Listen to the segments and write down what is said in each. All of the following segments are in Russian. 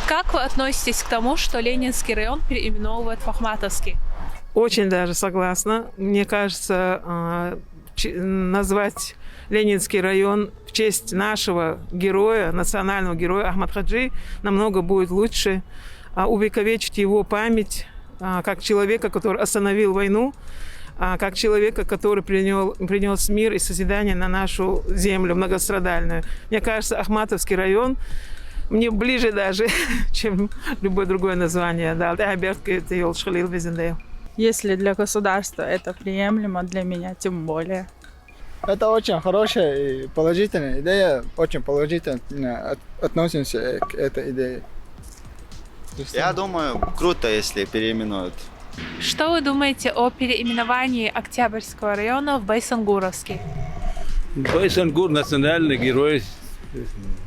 Как вы относитесь к тому, что Ленинский район переименовывают в Ахматовский? Очень даже согласна. Мне кажется, назвать Ленинский район в честь нашего героя, национального героя Ахмад Хаджи намного будет лучше. Увековечить его память как человека, который остановил войну, как человека, который принес мир и созидание на нашу землю многострадальную. Мне кажется, Ахматовский район мне ближе даже, чем любое другое название. Если для государства это приемлемо, для меня тем более. Это очень хорошая и положительная идея. Очень положительно относимся к этой идее. Я думаю, круто, если переименуют. Что вы думаете о переименовании Октябрьского района в Байсангуровский? Байсангур национальный герой.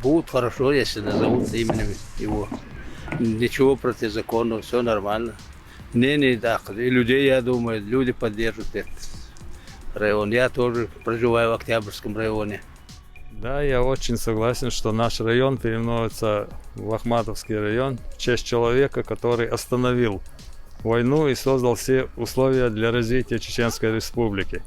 Будет хорошо, если назовут именем его. Ничего против закона, все нормально. Не так. И людей, я думаю, люди поддержат этот район. Я тоже проживаю в Октябрьском районе. Да, я очень согласен, что наш район переименуется в Ахматовский район в честь человека, который остановил войну и создал все условия для развития Чеченской Республики.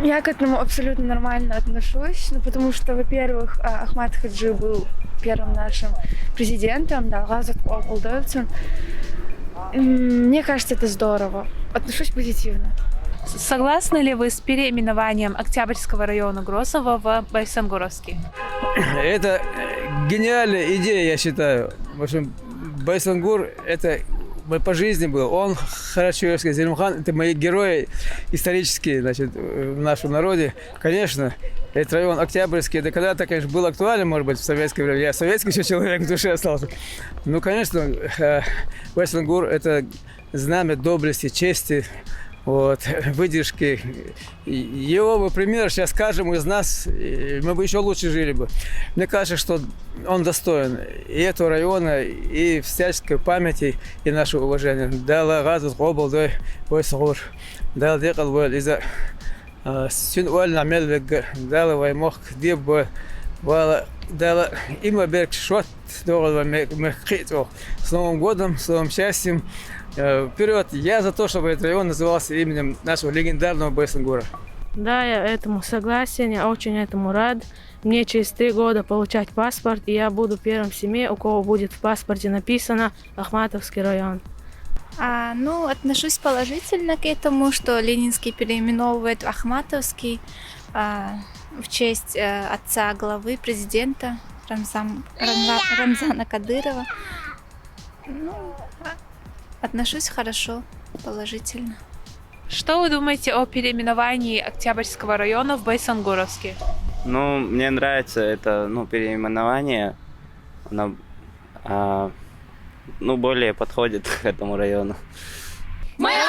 Я к этому абсолютно нормально отношусь, потому что, во-первых, Ахмад Хаджи был первым нашим президентом, Мне кажется, это здорово. Отношусь позитивно. Согласны ли вы с переименованием Октябрьского района Грозного в Байсангуровский? Это гениальная идея, я считаю. В общем, Байсангур – это по жизни был. Он, Харачуевский, Зелимхан – это мои герои исторические, значит, в нашем народе. Конечно, этот район Октябрьский, это когда-то, конечно, был актуален, может быть, в советское время. Я советский еще человек в душе остался. Ну, конечно, Байсангур – это знамя доблести, чести, выдержки. Его бы пример сейчас каждому из нас, мы бы еще лучше жили бы. Мне кажется, что он достоин и этого района, и всяческой памяти, и нашего уважения. Дала газу обалдой Байсангур. Дала декал был из-за сюнуаль намел дала ваймох деб дала има берг шот дорого мехкито. С Новым годом, с новым счастьем. Вперед! Я за то, чтобы этот район назывался именем нашего легендарного Байсангура. Да, я этому согласен, я очень этому рад. Мне через 3 года получать паспорт, и я буду первым в семье, у кого будет в паспорте написано Ахматовский район. Отношусь положительно к этому, что Ленинский переименовывает в Ахматовский в честь отца главы президента Рамзана Кадырова. Отношусь хорошо, положительно. Что вы думаете о переименовании Октябрьского района в Байсангуровский? Мне нравится это переименование. Оно более подходит к этому району. Моя